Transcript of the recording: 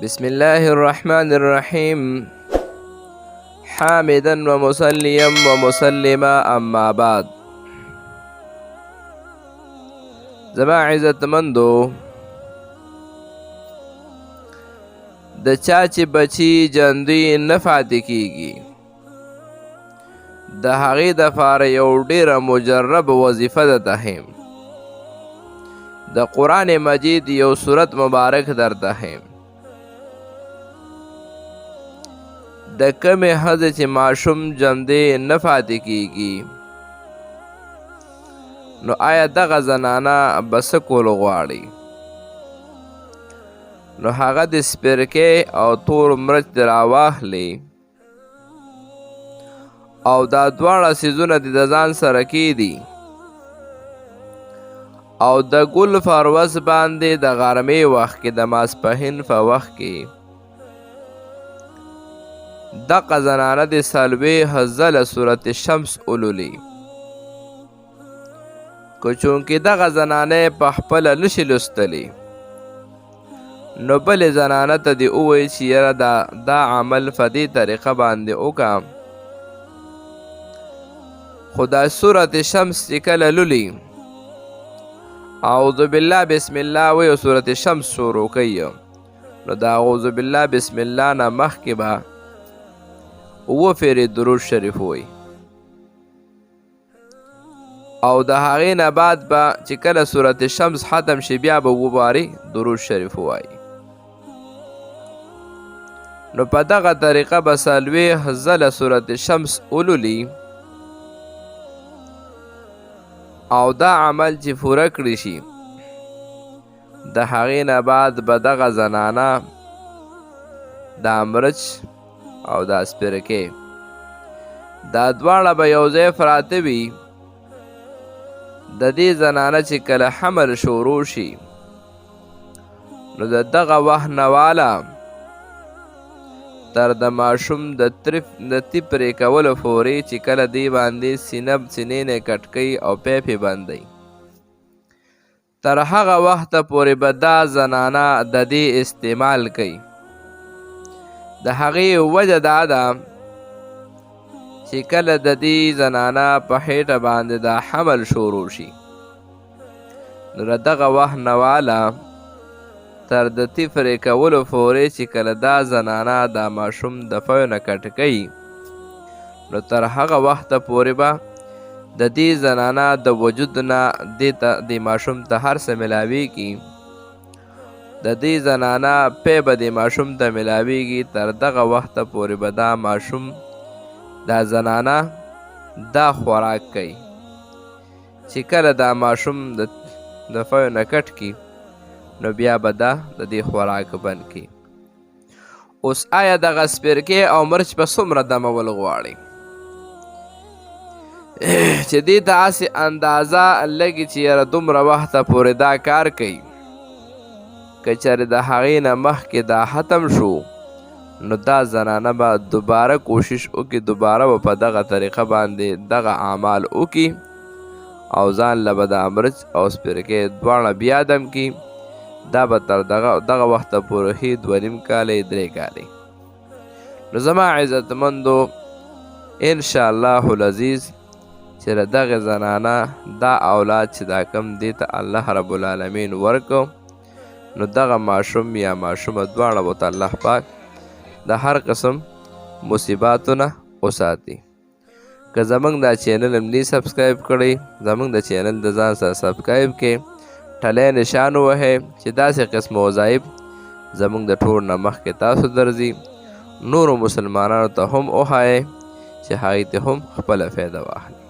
بسم الله الرحمن الرحيم حامدا ومصليا ومسلما اما بعد. زما عزت مندو د چا چې بچي جندوی نه پاتې کیږي د هغې دپاره یو ډیره مجرب وظیفه ده تهیم. د قرآن مجید یو صورت مبارک درته ښیم. د کمې ښځې چې ماشوم جندې نه پاتې کیږي نو آیا دغه زنانه به څه کول غواړي؟ نو هغه د سپرکې او تور مرچ راواخلي او دا دواړه څیزونه د ځان سره کیدي او د ګل فروز باندې د غرمې وخت کې د ماسپښین په وخت کې دغه زنانه د څلوېښت ځله سورت شمس ولولي. که چونکې دغه زنانه په خپله نشي لوستلی نو بلې زنانه ته دې ووایي چې یاره دا عمل په دې طریقه باندې وکړه، خو دا سورت شمس چې کله لولي اعوذ بالله بسم الله وی او سورت شمس شروع کوي نو دا اعوذ بالله بسم الله نه مخکې به اووه فیرې درود شریف وی او د هغې نه بعد به چې کله سورت شمس ختم شي بیا به اووه بارې درود شریف ووایي. نو په دغه طریقه به څلوېښت ځله سورت شمس ولولي او دا عمل چې پوره کړی شي د هغې نه بعد به دغه زنانه دا مرچ او دا سپرکې دا دواړه به یو ځای پراته وي. د دې زنانه چې کله حمل شروع شي نو د دغه وخت نه واله تر د ماشوم د تی پرې کولو پورې چې کله دې باندې سینې نه کټ کوي او پیپې بندوي تر هغه وخته پورې به دا زنانه د دې استعمال کوي. د هغې وجه دا ده چې کله د دې زنانه په خېټه باندې دا حمل شروع شي نو د دغه وخت نه واله تر د تیفرې کولو پورې چې کله دا زنانه دا ماشوم د پیو نه کټ کوي نو تر هغه وخته پورې به د دې زنانه د وجود نه دې ماشوم ته هر څه ملاویږي، د دې زنانه پی به د ماشوم ته ملاویږي. تر دغه وخته پورې به دا ماشوم دا زنانه دا خوراک کوي چې کله دا ماشوم د پیو نه کټ کی نو بیا به دا د دې خوراک بند کی. اوس آیا دغه سپرکې او مرچ په څومره دمول غواړي چې دې ته هسې اندازه لګي چې یاره دومره وخته پورې دا کار کوي؟ که چېرې د هغې نه مخکې دا ختم شو نو دا زنانه به دوباره کوشش وکړي، دوباره به په دغه طریقه باندې دغه اعمال وکړي او ځان له به دا مرچ او سپرکې دواړه بیا دم کړي. دا به تر دغه وخته پورې ښې 2.5 کاله 3 کاله. نو زما عزتمندو انشاءالله العزیز چې له دغې زنانه دا اولاد چې دا کم دې ته الله رب العالمین ورکو نو دغه ماشوم یا ماشومه دواړه به ته الله پاک د هر قسم مصیباتو نه وساتي. که زمونږ دا چینل هم نی سبسکرایب کړی زمونږ د چینل د ځان سره سبسکرایب کې ټلی نشان ووهئ چې داسې قسم وظایف زمونږ د ټول نه مخکې تاسو درځي. نورو مسلمانانو ته هم وښایئ چې هغوی ته هم خپله فایده واخلي.